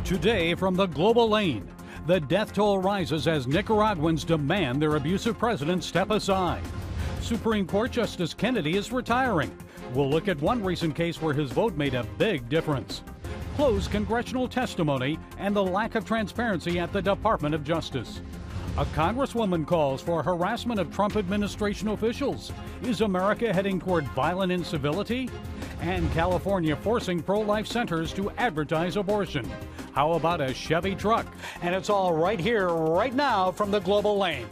Today from the global lane, the death toll rises as Nicaraguans demand their abusive president step aside. Supreme Court Justice Kennedy is retiring. We'll look at one recent case where his vote made a big difference. Closed congressional testimony and the lack of transparency at the Department of Justice. A congresswoman calls for harassment of Trump administration officials. Is America heading toward violent incivility? And California forcing pro-life centers to advertise abortion. How about a Chevy truck? And it's all right here, right now from the global lane.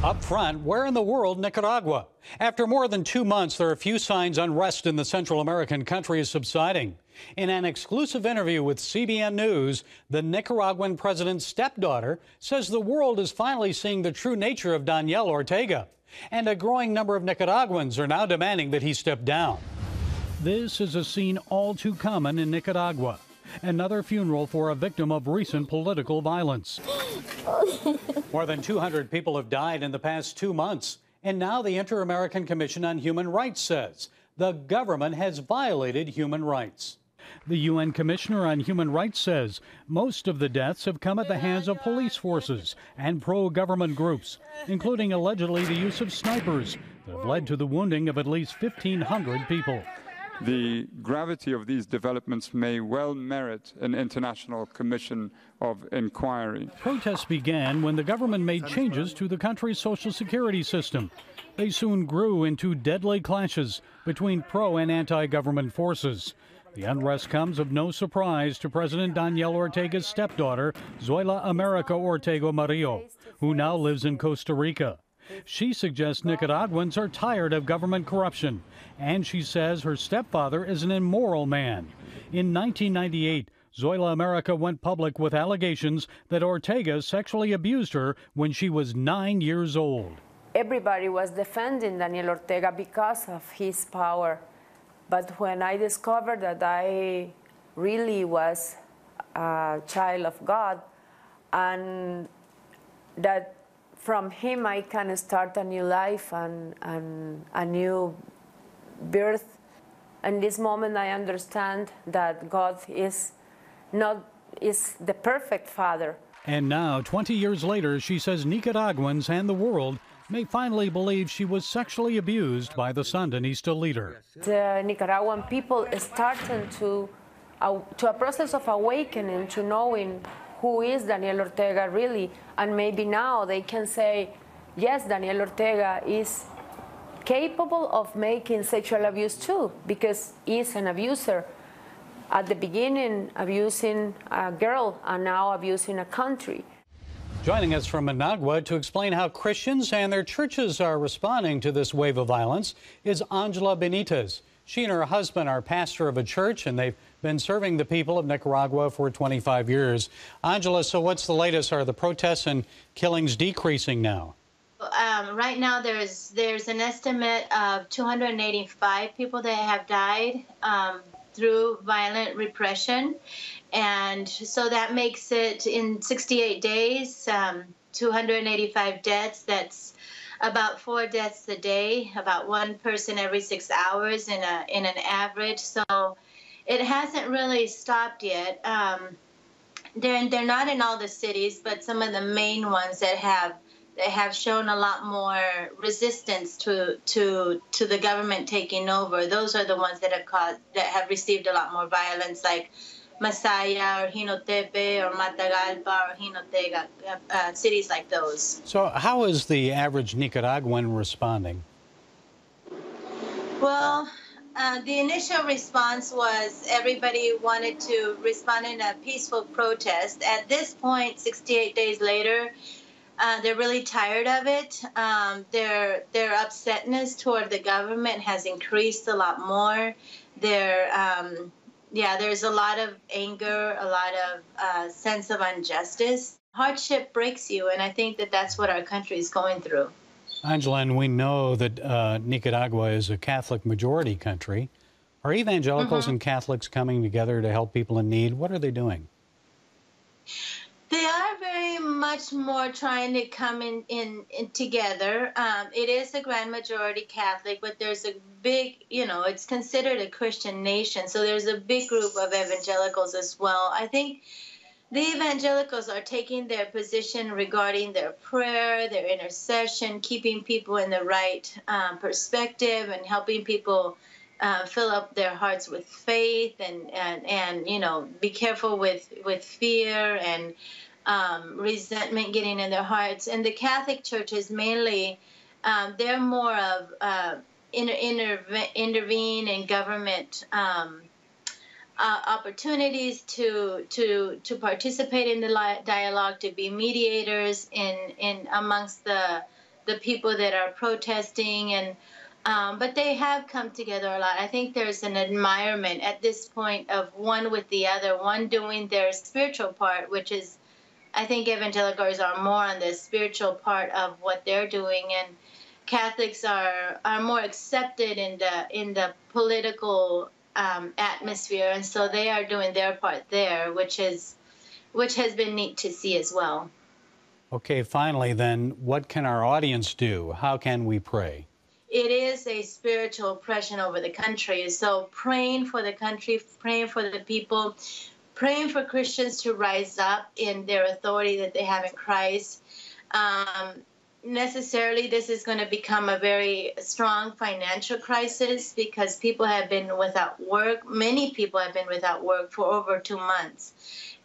Up front, where in the world Nicaragua? After more than 2 months, there are few signs unrest in the Central American country is subsiding. In an exclusive interview with CBN News, the Nicaraguan president's stepdaughter says the world is finally seeing the true nature of Daniel Ortega. And a growing number of Nicaraguans are now demanding that he step down. This is a scene all too common in Nicaragua. Another funeral for a victim of recent political violence. More than 200 people have died in the past 2 months. And now the Inter-American Commission on Human Rights says the government has violated human rights. The UN Commissioner on Human Rights says most of the deaths have come at the hands of police forces and pro-government groups, including allegedly the use of snipers that have led to the wounding of at least 1,500 people. The gravity of these developments may well merit an international commission of inquiry. Protests began when the government made changes to the country's social security system. They soon grew into deadly clashes between pro and anti-government forces. The unrest comes of no surprise to President Daniel Ortega's stepdaughter, Zoila America Ortega Murillo, who now lives in Costa Rica. She suggests Nicaraguans are tired of government corruption, and she says her stepfather is an immoral man. In 1998, Zoila America went public with allegations that Ortega sexually abused her when she was 9 years old. Everybody was defending Daniel Ortega because of his power. But when I discovered that I really was a child of God and that from him I can start a new life and a new birth. In this moment I understand that God is the perfect father. And now, 20 years later, she says Nicaraguans and the world may finally believe she was sexually abused by the Sandinista leader. The Nicaraguan people is starting to a process of awakening, to knowing who is Daniel Ortega really, and maybe now they can say, yes, Daniel Ortega is capable of making sexual abuse too, because he's an abuser. At the beginning, abusing a girl, and now abusing a country. Joining us from Managua to explain how Christians and their churches are responding to this wave of violence is Angela Benitez. She and her husband are pastor of a church, and they've been serving the people of Nicaragua for 25 years. Angela, so what's the latest? Are the protests and killings decreasing now? Right now, there's an estimate of 285 people that have died through violent repression. And so that makes it, in 68 days, 285 deaths. That's about 4 deaths a day, about 1 person every 6 hours in an average. So it hasn't really stopped yet. They're not in all the cities, but some of the main ones that have shown a lot more resistance to the government taking over. Those are the ones that have received a lot more violence, like Masaya or Jinotepe or Matagalpa or Jinotega, cities like those. So how is the average Nicaraguan responding? Well, the initial response was everybody wanted to respond in a peaceful protest. At this point, 68 days later, they're really tired of it. Their upsetness toward the government has increased a lot more. There's a lot of anger, a lot of sense of injustice. Hardship breaks you, and I think that that's what our country is going through. Angela, and we know that Nicaragua is a Catholic majority country. Are evangelicals and Catholics coming together to help people in need? What are they doing? They are very much more trying to come in together. It is a grand majority Catholic, but there's a big, it's considered a Christian nation. So there's a big group of evangelicals as well. I think the evangelicals are taking their position regarding their prayer, their intercession, keeping people in the right perspective and helping people fill up their hearts with faith and be careful with fear and resentment getting in their hearts. And the Catholic Church is mainly, they're more of intervene in government opportunities to participate in the dialogue, to be mediators in amongst the people that are protesting, and but they have come together a lot. I think there's an admirement at this point of one with the other, one doing their spiritual part, which is, I think evangelicals are more on the spiritual part of what they're doing, and Catholics are more accepted in the political atmosphere, and so they are doing their part there, which has been neat to see as well. Okay, finally then, what can our audience do? How can we pray? It is a spiritual oppression over the country, so praying for the country, praying for the people, praying for Christians to rise up in their authority that they have in Christ. Necessarily, this is going to become a very strong financial crisis because people have been without work. Many people have been without work for over 2 months.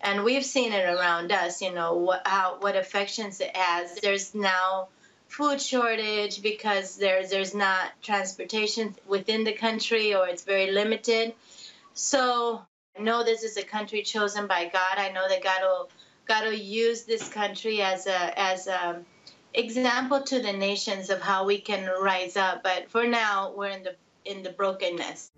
And we've seen it around us, what affections it has. There's now food shortage because there's not transportation within the country, or it's very limited. So I know this is a country chosen by God. I know that God will use this country as a example to the nations of how we can rise up. But for now, we're in the brokenness.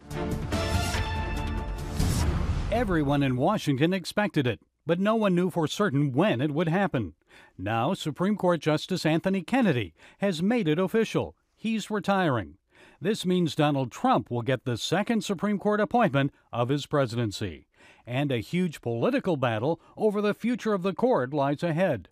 Everyone in Washington expected it, but no one knew for certain when it would happen. Now, Supreme Court Justice Anthony Kennedy has made it official. He's retiring. This means Donald Trump will get the second Supreme Court appointment of his presidency. And a huge political battle over the future of the court lies ahead.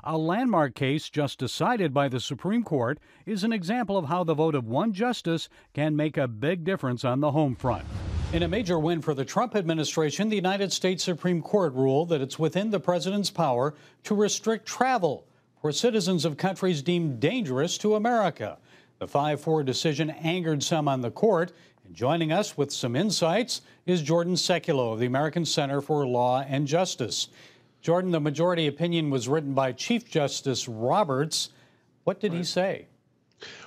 A landmark case just decided by the Supreme Court is an example of how the vote of one justice can make a big difference on the home front. In a major win for the Trump administration, the United States Supreme Court ruled that it's within the president's power to restrict travel for citizens of countries deemed dangerous to America. The 5-4 decision angered some on the court. And joining us with some insights is Jordan Sekulow of the American Center for Law and Justice. Jordan, the majority opinion was written by Chief Justice Roberts. What did he say?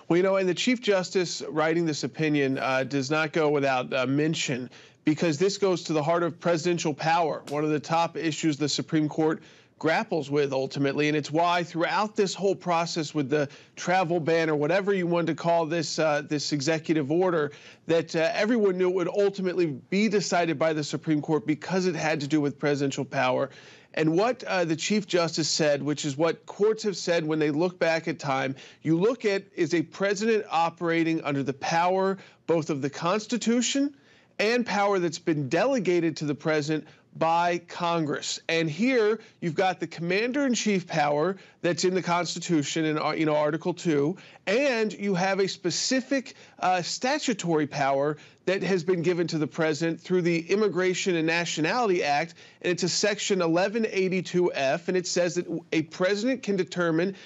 Well, and the Chief Justice writing this opinion does not go without mention, because this goes to the heart of presidential power, one of the top issues the Supreme Court grapples with ultimately. And it's why throughout this whole process with the travel ban, or whatever you want to call this this executive order, that everyone knew it would ultimately be decided by the Supreme Court because it had to do with presidential power. And what the Chief Justice said, which is what courts have said when they look back at time, you look at is a president operating under the power both of the Constitution and power that's been delegated to the president by Congress. And here you've got the commander-in-chief power that's in the Constitution in Article 2, and you have a specific statutory power that has been given to the president through the Immigration and Nationality Act, and it's a section 1182F, and it says that a president can determine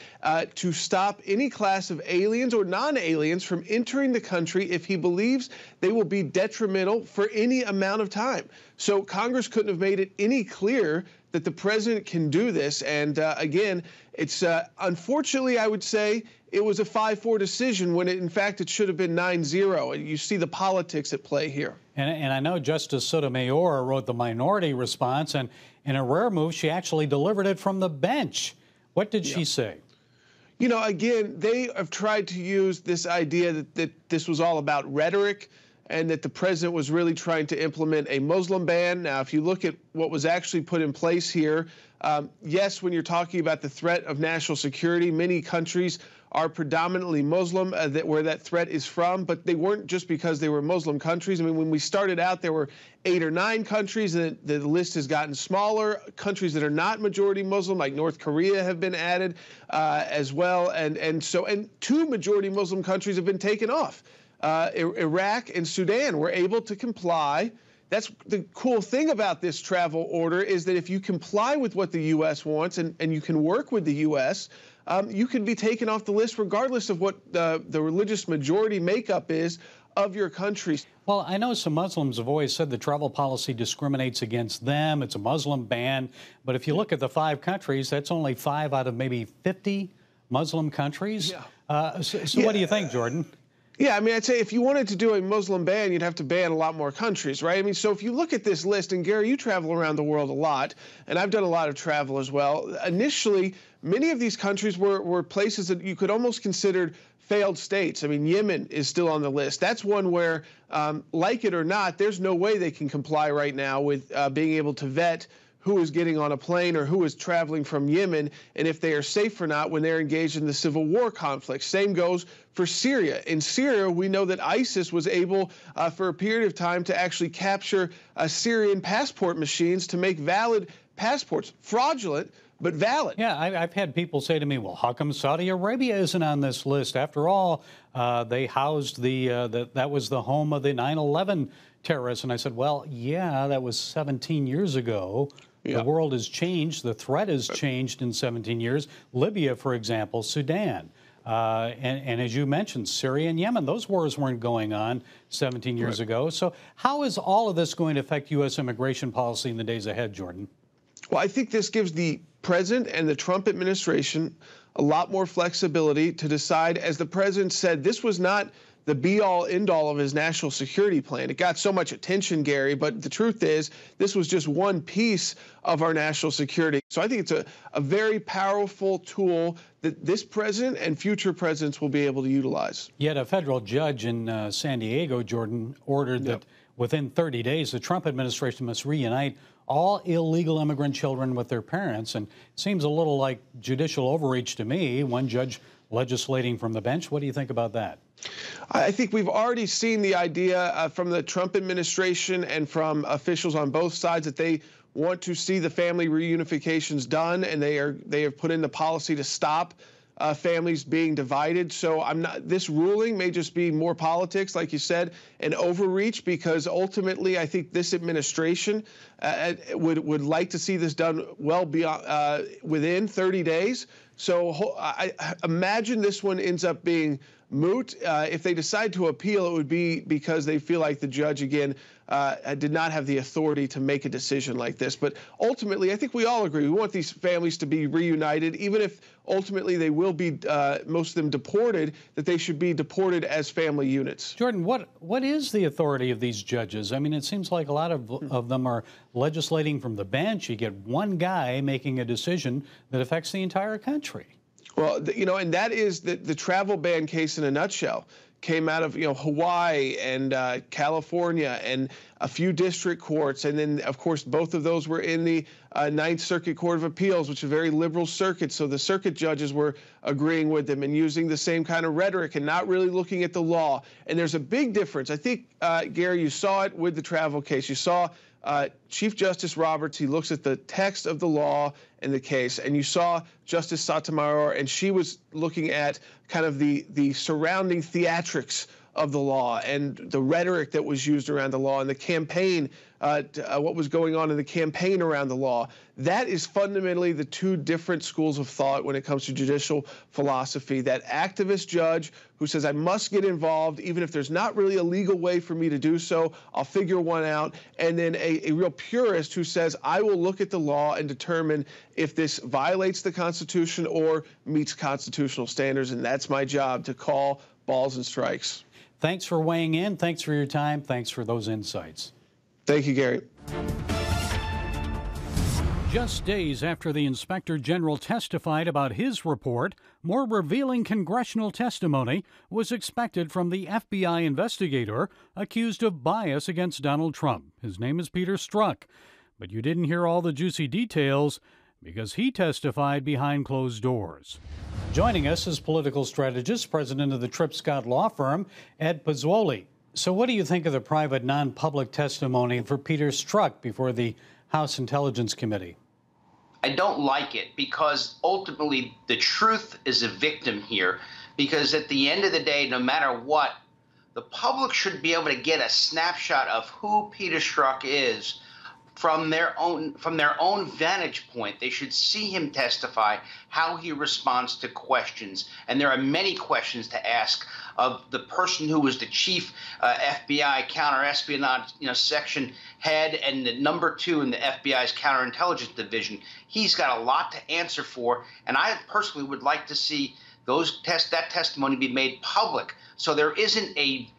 to stop any class of aliens or non-aliens from entering the country if he believes they will be detrimental for any amount of time. So Congress couldn't have made it any clearer that the president can do this. And again, it's unfortunately, I would say, it was a 5-4 decision when in fact it should have been 9-0. And you see the politics at play here. And I know Justice Sotomayor wrote the minority response, and in a rare move, she actually delivered it from the bench. What did she say? Again, they have tried to use this idea that this was all about rhetoric, and that the president was really trying to implement a Muslim ban. Now, if you look at what was actually put in place here, yes, when you're talking about the threat of national security, many countries are predominantly Muslim, where that threat is from, but they weren't just because they were Muslim countries. I mean, when we started out, there were 8 or 9 countries, and the list has gotten smaller. Countries that are not majority Muslim, like North Korea, have been added as well, and 2 majority Muslim countries have been taken off. Iraq and Sudan were able to comply. That's the cool thing about this travel order, is that if you comply with what the U.S. wants and you can work with the U.S., you can be taken off the list regardless of what the religious majority makeup is of your country. Well, I know some Muslims have always said the travel policy discriminates against them. It's a Muslim ban. But if you look at the 5 countries, that's only 5 out of maybe 50 Muslim countries. Yeah. So what do you think, Jordan? Yeah, I mean, I'd say if you wanted to do a Muslim ban, you'd have to ban a lot more countries, right? I mean, so if you look at this list, and Gary, you travel around the world a lot, and I've done a lot of travel as well. Initially, many of these countries were places that you could almost consider failed states. I mean, Yemen is still on the list. That's one where, like it or not, there's no way they can comply right now with being able to vet who is getting on a plane or who is traveling from Yemen, and if they are safe or not when they're engaged in the civil war conflict. Same goes for Syria. In Syria, we know that ISIS was able, for a period of time, to actually capture Syrian passport machines to make valid passports. Fraudulent, but valid. Yeah, I've had people say to me, well, how come Saudi Arabia isn't on this list? After all, they housed that was the home of the 9/11 terrorists. And I said, well, yeah, that was 17 years ago. Yeah. The world has changed. The threat has changed in 17 years. Libya, for example, Sudan. And as you mentioned, Syria and Yemen, those wars weren't going on 17 years ago. So how is all of this going to affect U.S. immigration policy in the days ahead, Jordan? Well, I think this gives the president and the Trump administration a lot more flexibility to decide. As the president said, this was not the be-all, end-all of his national security plan. It got so much attention, Gary, but the truth is this was just one piece of our national security. So I think it's a very powerful tool that this president and future presidents will be able to utilize. Yet a federal judge in San Diego, Jordan, ordered that within 30 days, the Trump administration must reunite all illegal immigrant children with their parents. And it seems a little like judicial overreach to me, one judge legislating from the bench. What do you think about that? I think we've already seen the idea from the Trump administration and from officials on both sides that they want to see the family reunifications done, and they have put in the policy to stop families being divided. So this ruling may just be more politics, like you said, and overreach, because ultimately I think this administration would like to see this done well beyond within 30 days. So I imagine this one ends up being moot. If they decide to appeal, it would be because they feel like the judge, again, did not have the authority to make a decision like this. But ultimately, I think we all agree. We want these families to be reunited, even if ultimately they will be, most of them, deported, that they should be deported as family units. Jordan, what is the authority of these judges? I mean, it seems like a lot of them are legislating from the bench. You get one guy making a decision that affects the entire country. Well, and that is the travel ban case in a nutshell. Came out of, Hawaii and California and a few district courts. And then, of course, both of those were in the Ninth Circuit Court of Appeals, which is a very liberal circuit. So the circuit judges were agreeing with them and using the same kind of rhetoric and not really looking at the law. And there's a big difference. I think, Gary, you saw it with the travel case. You saw Chief Justice Roberts, he looks at the text of the law in the case, and you saw Justice Sotomayor, and she was looking at kind of the surrounding theatrics of the law and the rhetoric that was used around the law and the campaign, what was going on in the campaign around the law. That is fundamentally the two different schools of thought when it comes to judicial philosophy. That activist judge who says, I must get involved, even if there's not really a legal way for me to do so, I'll figure one out. And then a real purist who says, I will look at the law and determine if this violates the Constitution or meets constitutional standards. And that's my job, to call balls and strikes. Thanks for weighing in. Thanks for your time. Thanks for those insights. Thank you, Gary. Just days after the Inspector General testified about his report, more revealing congressional testimony was expected from the FBI investigator accused of bias against Donald Trump. His name is Peter Strzok. But you didn't hear all the juicy details. because he testified behind closed doors. Joining us is political strategist, president of the Tripp Scott law firm, Ed Pozzuoli. So what do you think of the private, non-public testimony for Peter Strzok before the House Intelligence Committee? I don't like it because ultimately the truth is a victim here, because at the end of the day, no matter what, the public should be able to get a snapshot of who Peter Strzok is from their own vantage point. They should see him testify, how he responds to questions. And there are many questions to ask of the person who was the chief FBI counterespionage section head and the number 2 in the FBI's counterintelligence division. He's got a lot to answer for, and I personally would like to see that testimony be made public, so there isn't a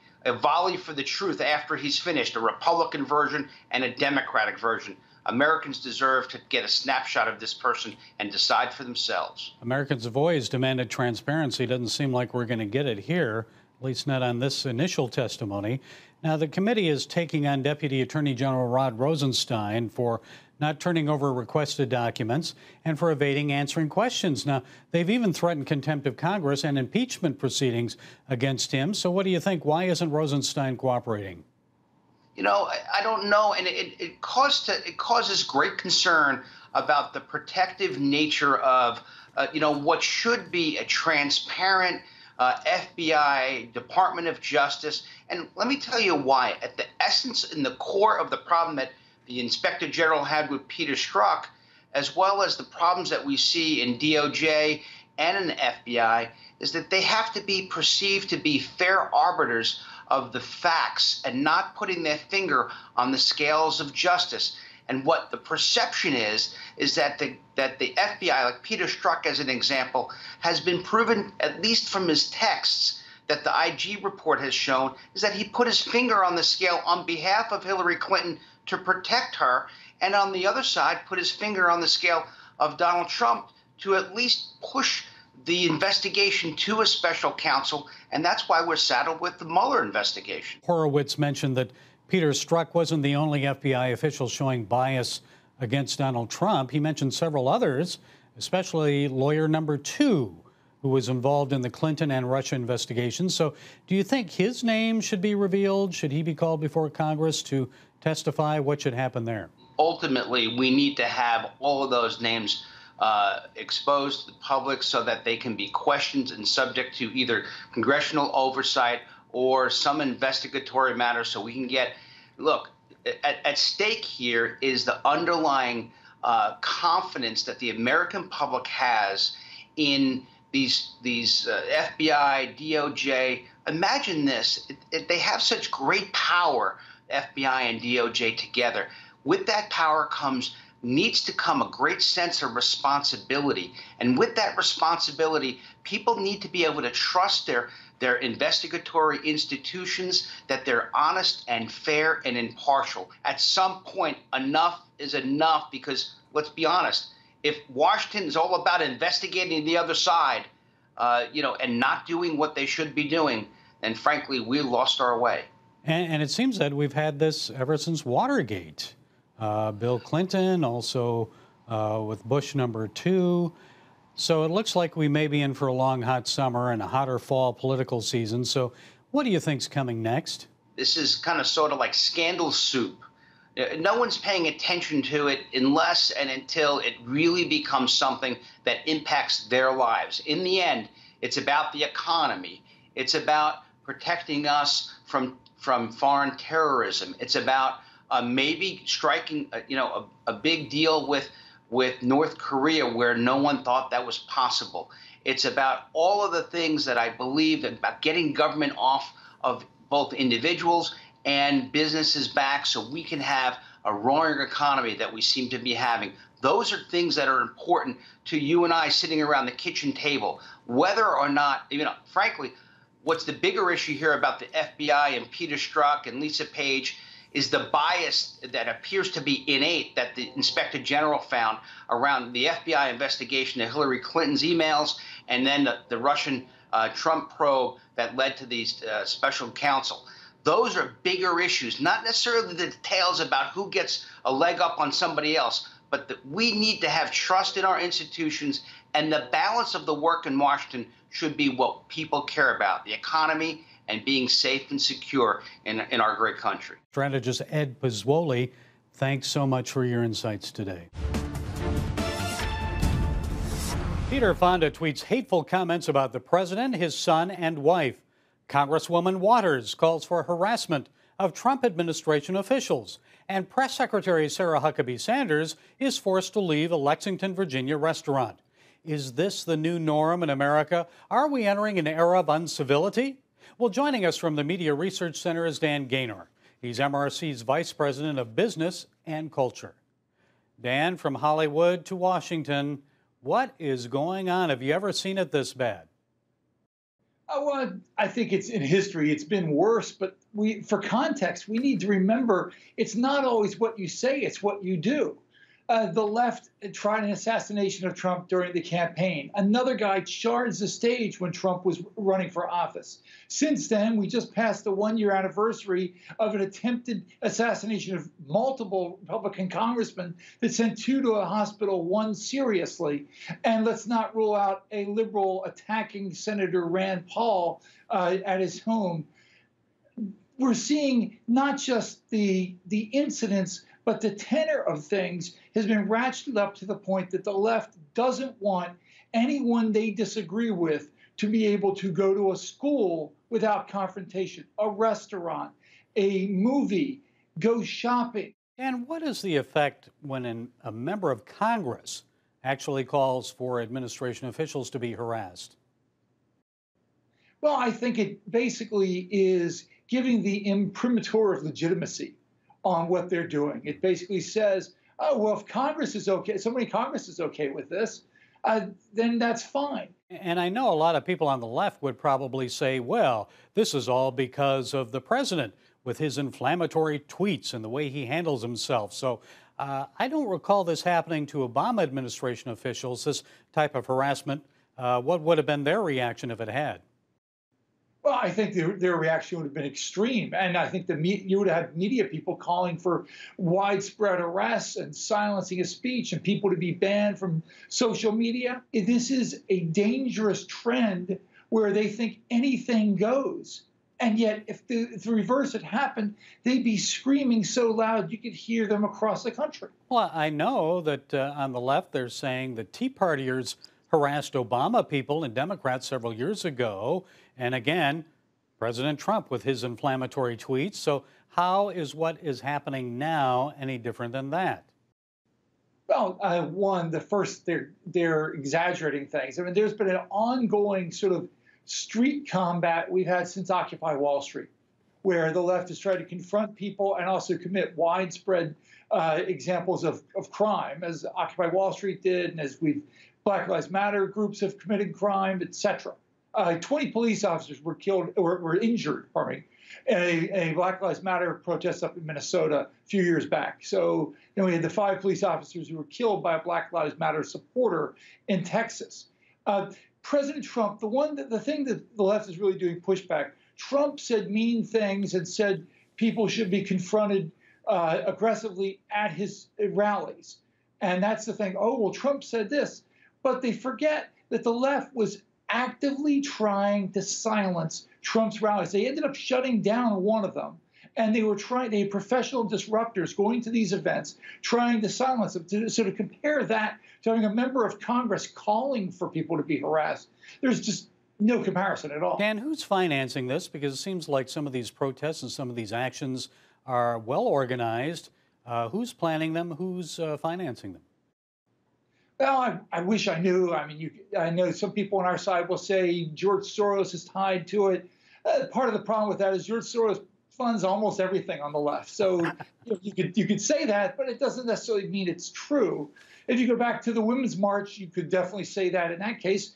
volley for the truth after he's finished, a Republican version and a Democratic version. Americans deserve to get a snapshot of this person and decide for themselves. Americans have always demanded transparency. Doesn't seem like we're going to get it here, at least not on this initial testimony. Now, the committee is taking on Deputy Attorney General Rod Rosenstein for not turning over requested documents and for evading answering questions. Now, they've even threatened contempt of Congress and impeachment proceedings against him. So what do you think? Why isn't Rosenstein cooperating? I don't know, and it causes great concern about the protective nature of, what should be a transparent FBI, Department of Justice. And let me tell you why. At the essence and the core of the problem that the Inspector General had with Peter Strzok, as well as the problems that we see in DOJ and in the FBI, is that they have to be perceived to be fair arbiters of the facts and not putting their finger on the scales of justice. And what the perception is that the FBI, like Peter Strzok as an example, has been proven, at least from his texts, that the IG report has shown, is that he put his finger on the scale on behalf of Hillary Clinton to protect her, and on the other side, put his finger on the scale of Donald Trump to at least push the investigation to a special counsel, and that's why we're saddled with the Mueller investigation. Horowitz mentioned that Peter Strzok wasn't the only FBI official showing bias against Donald Trump. He mentioned several others, especially lawyer number 2, who was involved in the Clinton and Russia investigations. So do you think his name should be revealed? Should he be called before Congress to testify? What should happen there? Ultimately, we need to have all of those names exposed to the public so that they can be questioned and subject to either congressional oversight or some investigatory matter, so we can get, look, at stake here is the underlying confidence that the American public has in these FBI, DOJ. Imagine this, they have such great power, FBI and DOJ together. With that power needs to come a great sense of responsibility. And with that responsibility, people need to be able to trust their investigatory institutions, that they're honest and fair and impartial. At some point, enough is enough, because let's be honest, if Washington is all about investigating the other side, and not doing what they should be doing, then frankly, we lost our way. And it seems that we've had this ever since Watergate. Bill Clinton, also with Bush number 2. So it looks like we may be in for a long, hot summer and a hotter fall political season. So what do you think's coming next? This is kind of sort of like scandal soup. No one's paying attention to it unless and until it really becomes something that impacts their lives. In the end, it's about the economy. It's about protecting us from foreign terrorism. It's about maybe striking, a big deal with North Korea where no one thought that was possible. It's about all of the things that I believe about getting government off of both individuals and businesses back so we can have a roaring economy that we seem to be having. Those are things that are important to you and I sitting around the kitchen table, whether or not, frankly, what's the bigger issue here about the FBI and Peter Strzok and Lisa Page is the bias that appears to be innate that the Inspector General found around the FBI investigation of Hillary Clinton's emails and then the Russian Trump probe that led to these special counsel. Those are bigger issues, not necessarily the details about who gets a leg up on somebody else. but that we need to have trust in our institutions, and the balance of the work in Washington should be what people care about, the economy and being safe and secure in our great country. Strategist Ed Pozzuoli, thanks so much for your insights today. Peter Fonda tweets hateful comments about the president, his son, and wife. Congresswoman Waters calls for harassment of Trump administration officials. And Press Secretary Sarah Huckabee Sanders is forced to leave a Lexington, Virginia restaurant. Is this the new norm in America? Are we entering an era of uncivility? Well, joining us from the Media Research Center is Dan Gaynor. He's MRC's Vice President of Business and Culture. Dan, from Hollywood to Washington, what is going on? Have you ever seen it this bad? Well, I think it's in history. It's been worse, but for context, we need to remember it's not always what you say, it's what you do. The left tried an assassination of Trump during the campaign. Another guy charged the stage when Trump was running for office. Since then, we just passed the one-year anniversary of an attempted assassination of multiple Republican congressmen that sent 2 to a hospital, 1 seriously. And let's not rule out a liberal attacking Senator Rand Paul at his home. We're seeing not just the incidents, but the tenor of things has been ratcheted up to the point that the left doesn't want anyone they disagree with to be able to go to a school without confrontation, a restaurant, a movie, go shopping. And what is the effect when a member of Congress actually calls for administration officials to be harassed? Well, I think it basically is giving the imprimatur of legitimacy on what they're doing. It basically says, oh, well, if Congress is okay, somebody in Congress is okay with this, then that's fine. And I know a lot of people on the left would probably say, well, this is all because of the president with his inflammatory tweets and the way he handles himself. So I don't recall this happening to Obama administration officials, this type of harassment. What would have been their reaction if it had? Well, I think their reaction would have been extreme. And I think you would have media people calling for widespread arrests and silencing of speech and people to be banned from social media. This is a dangerous trend where they think anything goes. And yet, if the reverse had happened, they'd be screaming so loud you could hear them across the country. Well, I know that on the left, they're saying the Tea Partiers harassed Obama people and Democrats several years ago. And again, President Trump with his inflammatory tweets. So how is what is happening now any different than that? Well, one, the first, they're exaggerating things. I mean, there's been an ongoing sort of street combat we've had since Occupy Wall Street, where the left has tried to confront people and also commit widespread examples of crime, as Occupy Wall Street did, and as Black Lives Matter groups have committed crime, etc. 20 police officers were killed or were injured, in a Black Lives Matter protest up in Minnesota a few years back. So we had the 5 police officers who were killed by a Black Lives Matter supporter in Texas. President Trump, the thing that the left is really doing pushback, Trump said mean things and said people should be confronted aggressively at his rallies. And that's the thing. Oh, well, Trump said this. But they forget that the left was actively trying to silence Trump's rallies. They ended up shutting down one of them. And they had professional disruptors going to these events, trying to silence them. To sort of compare that to having a member of Congress calling for people to be harassed, there's just no comparison at all. Dan, who's financing this? Because it seems like some of these protests and some of these actions are well organized. Who's planning them? Who's financing them? Well, I wish I knew. I mean, I know some people on our side will say George Soros is tied to it. Part of the problem with that is George Soros funds almost everything on the left. So you could say that, but it doesn't necessarily mean it's true. If you go back to the Women's March, you could definitely say that. In that case,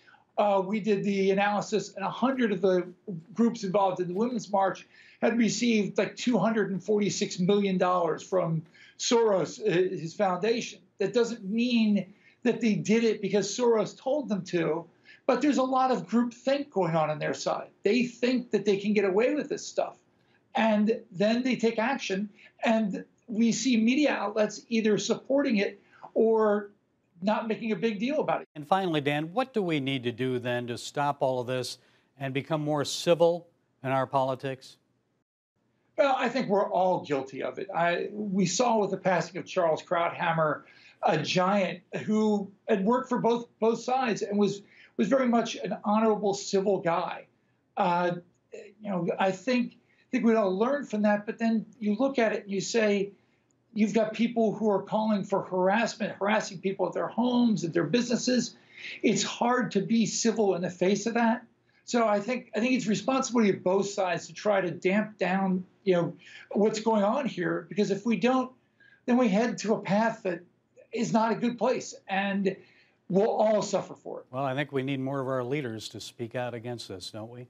we did the analysis, and 100 of the groups involved in the Women's March had received like $246 million from Soros, his foundation. That doesn't mean that they did it because Soros told them to, but there's a lot of groupthink going on their side. They think that they can get away with this stuff. And then they take action, and we see media outlets either supporting it or not making a big deal about it. And finally, Dan, what do we need to do then to stop all of this and become more civil in our politics? Well, I think we're all guilty of it. We saw with the passing of Charles Krauthammer, a giant who had worked for both sides and was very much an honorable civil guy. I think we all learn from that. But then you look at it and you say, you've got people who are calling for harassment, harassing people at their homes, at their businesses. It's hard to be civil in the face of that. So I think it's responsibility of both sides to try to damp down, what's going on here. Because if we don't, then we head to a path that is not a good place, and we'll all suffer for it. Well, I think we need more of our leaders to speak out against this, don't we?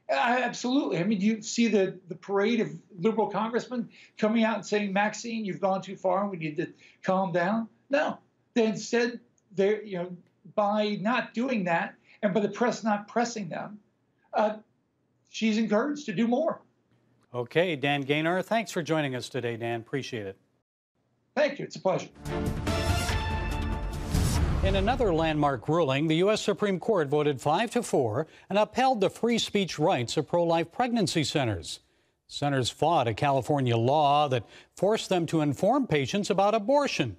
Absolutely. I mean, you see the parade of liberal congressmen coming out and saying, Maxine, you've gone too far and we need to calm down. No, they instead, by not doing that and by the press not pressing them, she's encouraged to do more. Okay, Dan Gaynor, thanks for joining us today, Dan. Appreciate it. Thank you. It's a pleasure. In another landmark ruling, the U.S. Supreme Court voted 5-4 and upheld the free speech rights of pro-life pregnancy centers. Centers fought a California law that forced them to inform patients about abortion.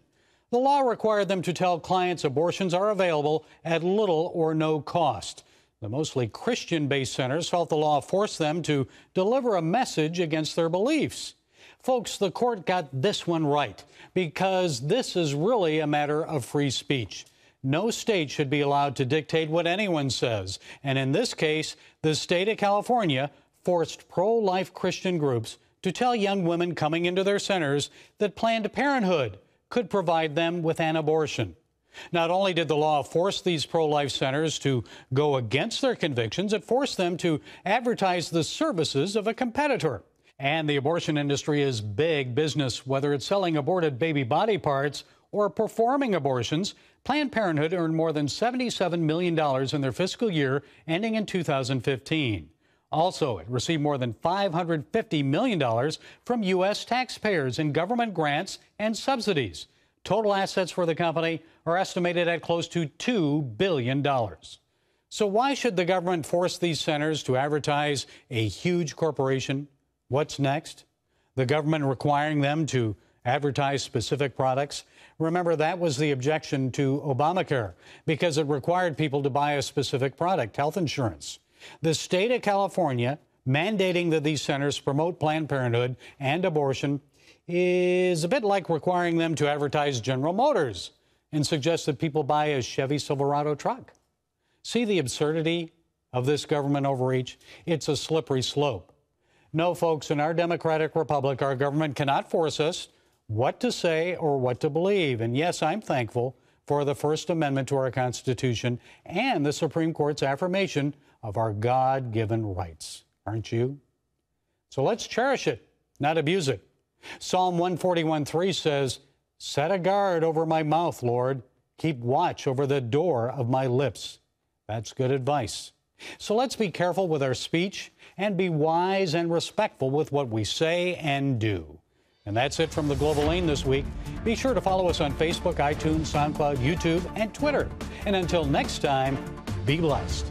The law required them to tell clients abortions are available at little or no cost. The mostly Christian-based centers felt the law forced them to deliver a message against their beliefs. Folks, the court got this one right, because this is really a matter of free speech. No state should be allowed to dictate what anyone says. And in this case, the state of California forced pro-life Christian groups to tell young women coming into their centers that Planned Parenthood could provide them with an abortion. Not only did the law force these pro-life centers to go against their convictions, it forced them to advertise the services of a competitor. And the abortion industry is big business, whether it's selling aborted baby body parts or performing abortions. Planned Parenthood earned more than $77 million in their fiscal year ending in 2015. Also, it received more than $550 million from U.S. taxpayers in government grants and subsidies. Total assets for the company are estimated at close to $2 billion. So why should the government force these centers to advertise a huge corporation? What's next? The government requiring them to advertise specific products? Remember, that was the objection to Obamacare, because it required people to buy a specific product, health insurance. The state of California mandating that these centers promote Planned Parenthood and abortion is a bit like requiring them to advertise General Motors and suggest that people buy a Chevy Silverado truck. See the absurdity of this government overreach? It's a slippery slope. No, folks, in our democratic republic, our government cannot force us what to say or what to believe. And yes, I'm thankful for the First Amendment to our Constitution and the Supreme Court's affirmation of our God-given rights. Aren't you? So let's cherish it, not abuse it. Psalm 141:3 says, "Set a guard over my mouth, Lord. Keep watch over the door of my lips." That's good advice. So let's be careful with our speech and be wise and respectful with what we say and do. And that's it from the Global Lane this week. Be sure to follow us on Facebook, iTunes, SoundCloud, YouTube, and Twitter. And until next time, be blessed.